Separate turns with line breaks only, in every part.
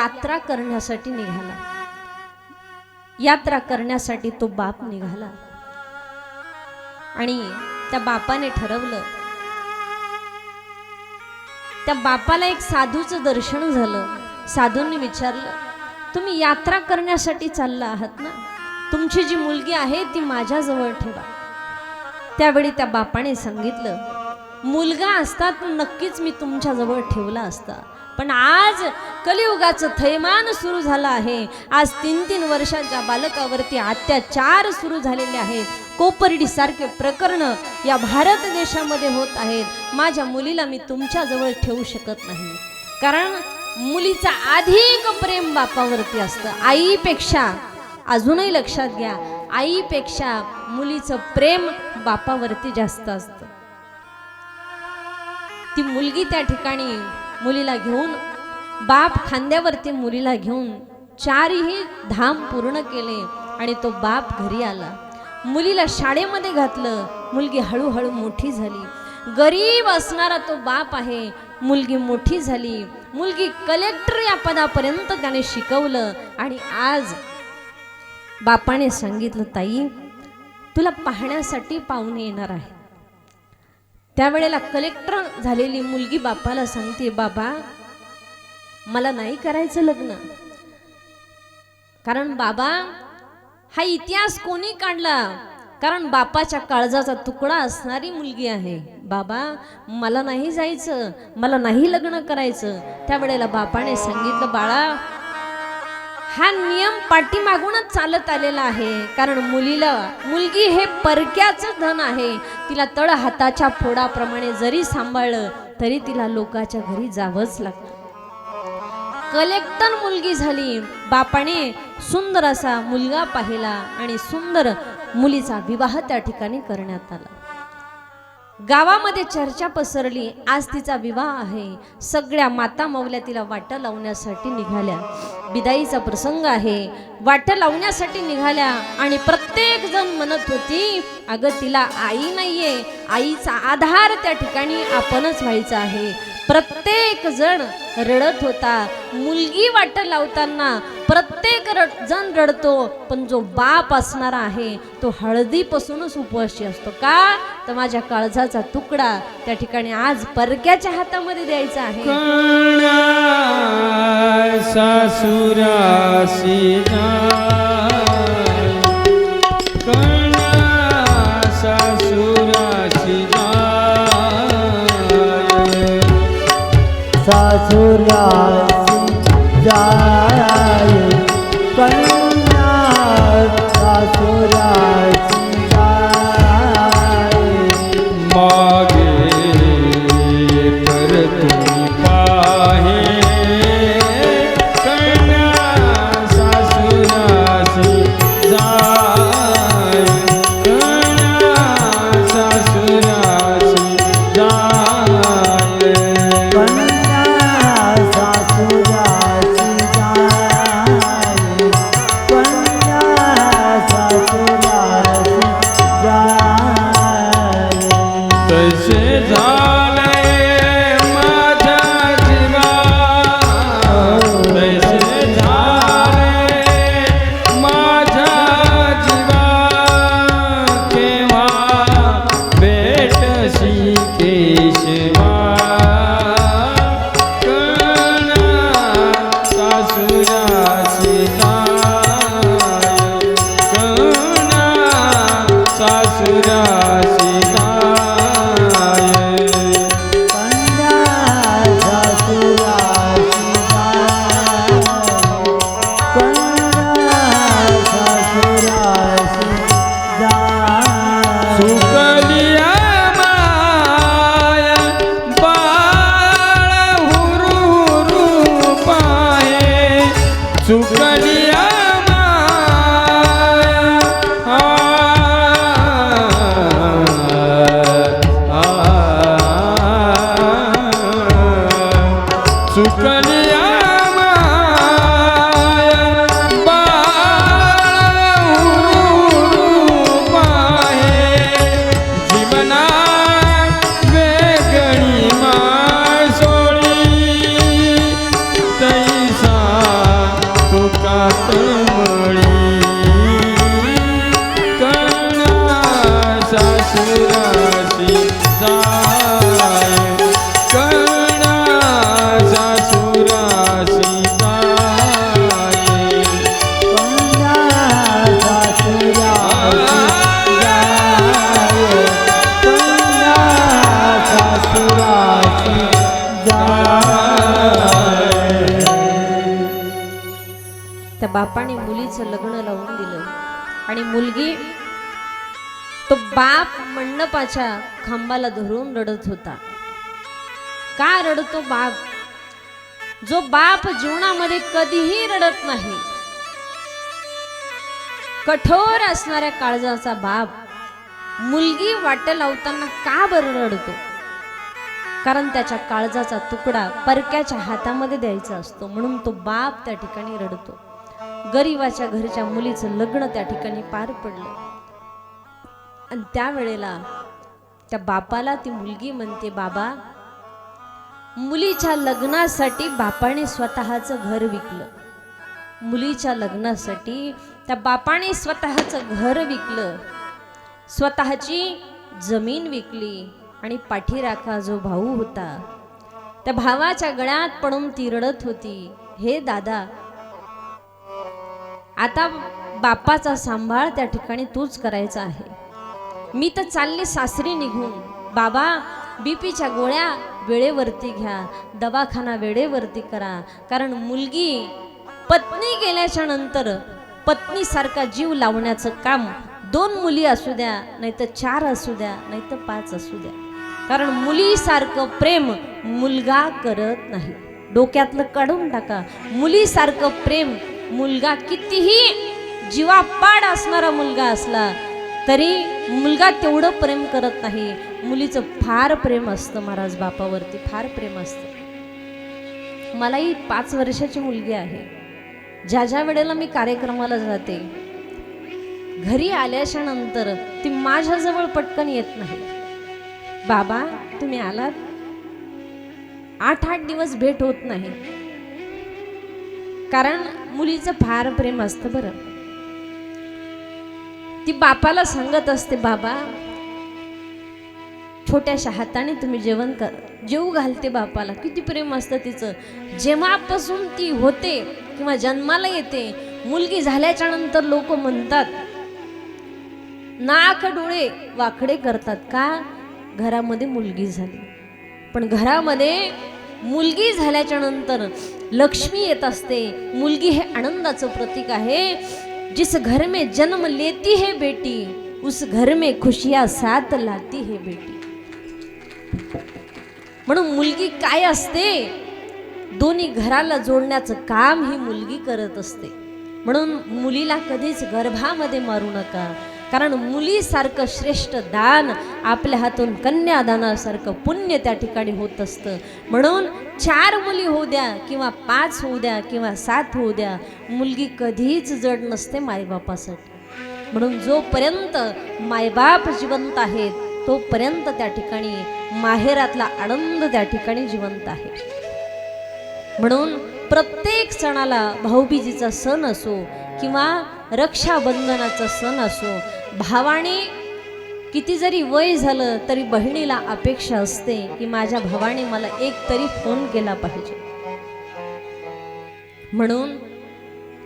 यात्रा करण्यासाठी निघाला। यात्रा करण्यासाठी तो बाप निघाला आणि त्या बापाने ठरवलं, त्या बापाला एक साधूचं दर्शन झालं। साधूंनी विचारलं, तुम्ही यात्रा करण्यासाठी चालला आहात ना, तुमची जी मुलगी आहे ती माझ्याजवळ ठेवा। त्यावेळी त्या बापाने सांगितलं, मुलगा असता तर नक्कीच मी तुमच्याजवळ ठेवला असता, पण आज कलियुगाचं थैमान सुरू झालं आहे। आज 3-3 वर्षाच्या बालकावरती अत्याचार सुरू झालेले आहेत। कोपर्डी सारखे प्रकरण या भारत देशामध्ये होत आहेत। माझ्या मुलीला मी तुमच्याजवळ ठेवू शकत नाही, कारण मुलीचा अधिक प्रेम बापावरती असतं आईपेक्षा। अजूनही लक्षात घ्या, आईपेक्षा मुलीचं प्रेम बापावरती जास्त असतं। ती मुलगी त्या ठिकाणी मुलीला घेऊन, बाप खांद्यावरती मुलीला घेऊन 4ही धाम पूर्ण केले आणि तो बाप घरी आला। मुलीला शाळेमध्ये घातलं। मुलगी हळूहळू मोठी झाली। गरीब असणारा तो बाप आहे, मुलगी मोठी झाली। मुलगी कलेक्टर या पदापर्यंत त्याने शिकवलं आणि आज बापाने सांगितलं, ताई तुला पाहण्यासाठी पाहुणे येणार आहे। त्यावेळेला कलेक्टर झालेली मुलगी बापाला सांगते, बाबा मला नाही करायचं लग्न, कारण बाबा हा इतिहास कोणी काढला, कारण बापाच्या काळजाचा तुकडा असणारी मुलगी आहे। बाबा मला नाही जायचं, मला नाही लग्न करायचं। त्यावेळेला बापाने सांगितलं, बाळा हा नियम पाठीमागूनच चालत आलेला आहे, कारण मुलगी हे परक्याचं धन आहे। तिला तळ हाताच्या फोडाप्रमाणे जरी सांभाळलं तरी तिला लोकाच्या घरी जावंच लागतं। कलेक्टर मुलगी झाली। बापाने सुंदर असा मुलगा पाहिला आणि सुंदर मुलीचा विवाह त्या ठिकाणी करण्यात आला। गावामध्ये चर्चा पसरली, आज तिचा विवाह आहे। सगळ्या माता मौल्या तिला वाटा लावण्यासाठी निघाल्या। बिदाईचा प्रसंग आहे, वाटा लावण्यासाठी निघाल्या आणि प्रत्येक जण म्हणत होती, अगं तिला आई नाहीये, आईचा आधार त्या ठिकाणी आपणच व्हायचा आहे। प्रत्येक जण रडत होता। मुलगी वाट लावताना प्रत्येक जण रडतो, पण जो बाप असणारा आहे तो हळदीपासूनच उपवासी असतो। का तर माझ्या काळजाचा तुकडा त्या ठिकाणी आज परक्याच्या हातामध्ये द्यायचा आहे।
सासुरासी
सासुरासी जाय कन्या सासुरासी जाय
मागे पर तुम्ही पाहे कन्या सासुरासी जाय कन्या सासुरासी जाय
कन्या सासुरासी जाय कन्या सासुरासी जाय
तसे झाले माझ्या जीवा तसे झाले माझ्या जीवा केव्हा भेटशी केशवा कन्या सासुरासी जाय कन्या सासुरासी जाय
कन्या सासुरासी जाय कन्या सासुरासी जाय
सुकलिया माया बाळ हुरू पाहे सुकलिया सुकलिया माया बाळ हुरू पाहे जीवना वेगळी मासोळी तैसा हातमळी कळणा सासुरासी जाय कळणा सासुरासी जाय
कन्या सासुरासी जाय कन्या सासुरासी जाय
त्या बापाने मुलीचं लग्न लावून दिलं आणि मुलगी तो बाप मंडपाच्या खांबाला धरून रडत होता. का रडतो बाप? जो बाप जीवनामध्ये कधीही रडत नाही, कठोर असणाऱ्या काळजाचा बाप मुलगी वाट लावताना का बरं रडतो? कारण त्याच्या काळजाचा तुकडा परक्याच्या हातामध्ये द्यायचा असतो, म्हणून तो बाप त्या ठिकाणी रडतो. गरीबाच्या घरच्या मुलीचं लग्न त्या ठिकाणी पार पडलं आणि त्यावेळेला त्या बापाला ती मुलगी म्हणते, बाबा, मुलीच्या लग्नासाठी बापाने स्वतःचं घर विकलं. मुलीच्या लग्नासाठी त्या बापाने स्वतःचं घर विकलं, स्वतःची जमीन विकली आणि पाठीराखा जो भाऊ होता त्या भावाच्या गळ्यात पडून ती रडत होती. हे दादा, आता बापाचा सांभाळ त्या ठिकाणी तूच करायचा आहे. मी तर चालले सासरी निघून. बाबा, बीपीच्या गोळ्या वेळेवरती घ्या, दवाखाना वेळेवरती करा, कारण मुलगी पत्नी गेल्याच्या नंतर पत्नीसारखा जीव लावण्याचं काम 2 मुली असू द्या, नाहीतर 4 असू द्या, नाहीतर 5 असू द्या, कारण मुलीसारखं प्रेम मुलगा करत नाही. डोक्यातलं काढून टाका. मुलीसारखं प्रेम मुलगा कितीही जीवापाड असणारा मुलगा असला तरी मुलगा तेवढं प्रेम करत नाही. मुलीचं फार प्रेम असतं महाराज, बापावरती फार प्रेम असतं. मलाही 5 वर्षाची मुलगी आहे. ज्या ज्या वेळेला मी कार्यक्रमाला जाते, घरी आल्याच्या नंतर ती माझ्याजवळ पटकन येत नाही. बाबा, तुम्ही आलात? 8-8 दिवस भेट होत नाही, कारण मुलीचं फार प्रेम असतं. बरं, ती बापाला सांगत असते, बाबा, छोट्याशा हाताने तुम्ही जेवण कर, जेवू घालते बापाला. किती प्रेम असतं तिचं. जेव्हापासून ती होते किंवा जन्माला येते, मुलगी झाल्याच्या नंतर लोक म्हणतात, नाक डोळे वाकडे करतात. का? घरामध्ये मुलगी झाली. पण घरामध्ये मुलगी झाल्याच्या नंतर लक्ष्मी येत असते. मुलगी हे आनंदाचं प्रतीक आहे. जिस घर में जन्म लेती है बेटी, उस घर में खुशियां साथ लाती है बेटी. म्हणून मुलगी काय असते? दोन्ही घराला जोडण्याचं काम ही मुलगी करत असते. म्हणून मुलीला कधीच गर्भामध्ये मारू नका, कारण मुलीसारखं श्रेष्ठ दान आपल्या हातून कन्यादानासारखं पुण्य त्या ठिकाणी होत असतं. म्हणून 4 मुली होऊ द्या किंवा 5 होऊ द्या किंवा 7 होऊ द्या, मुलगी कधीच जड नसते मायबापासाठी. म्हणून जोपर्यंत मायबाप जिवंत आहेत तोपर्यंत त्या ठिकाणी माहेरातला आनंद त्या ठिकाणी जिवंत आहे. म्हणून प्रत्येक सणाला, भाऊबीजीचा सण असो किंवा रक्षाबंधनाचा सण असो, भावाने किती जरी वय झालं तरी बहिणीला अपेक्षा असते की माझ्या भावाने मला एक तरी फोन केला पाहिजे. म्हणून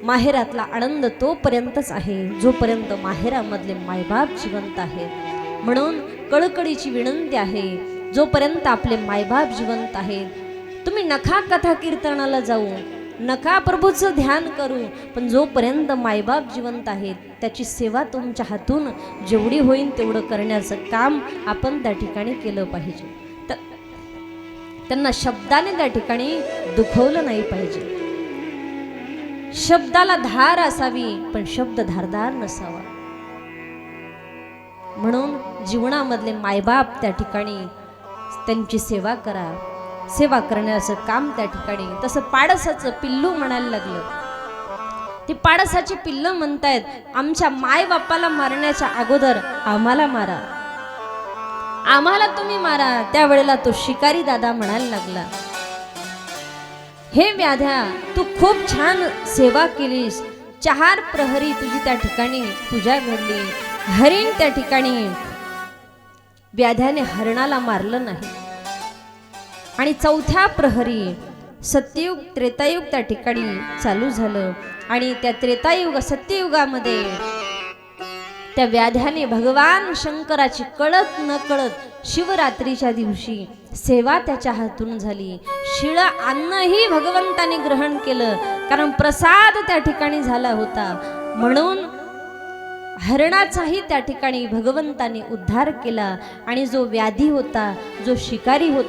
माहेरातला आनंद तोपर्यंतच आहे जोपर्यंत माहेरामधले मायबाप जिवंत आहेत. म्हणून कळकळीची विनंती आहे, जोपर्यंत आपले मायबाप जिवंत आहेत, तुम्ही नका कथा कीर्तनाला जाऊ, नका प्रभूचं ध्यान करू, पण जोपर्यंत मायबाप जिवंत आहेत त्याची सेवा तुमच्या हातून जेवढी होईल तेवढं करण्याचं काम आपण त्या ठिकाणी केलं पाहिजे. तर त्यांना शब्दाने त्या ठिकाणी दुखवलं नाही पाहिजे. शब्दाला धार असावी पण शब्द धारदार नसावा. म्हणून जीवनामधले मायबाप त्या ठिकाणी त्यांची सेवा करा. सेवा करण्याचं काम त्या ठिकाणी. तसं पाडसाचं पिल्लू म्हणायला लागलं. ती पाडसाची पिल्लं म्हणतायत, आमच्या माय बापाला मारण्याच्या अगोदर आम्हाला मारा, आम्हाला तुम्ही मारा. त्यावेळेला तो शिकारी दादा म्हणायला लागला, हे व्याध्या, तू खूप छान सेवा केलीस, 4 प्रहरी तुझी त्या ठिकाणी पूजा घडली, हरिण त्या ठिकाणी व्याध्याने हरणाला मारलं नाही, आणि 4थ्या प्रहरी सत्ययुग त्रेतायुग त्या ठिकाणी चालू झालं, आणि त्या त्रेतायुग सत्ययुगामध्ये त्या व्याध्याने भगवान शंकराची कळत न कळत शिवरात्रीच्या दिवशी सेवा त्याच्या हातून झाली. शिळ अन्नही भगवंताने ग्रहण केलं, कारण प्रसाद त्या ठिकाणी झाला होता. म्हणून हरणाचाही त्या ठिकाणी भगवंताने उद्धार केला, आणि जो व्याधी होता, जो शिकारी होता,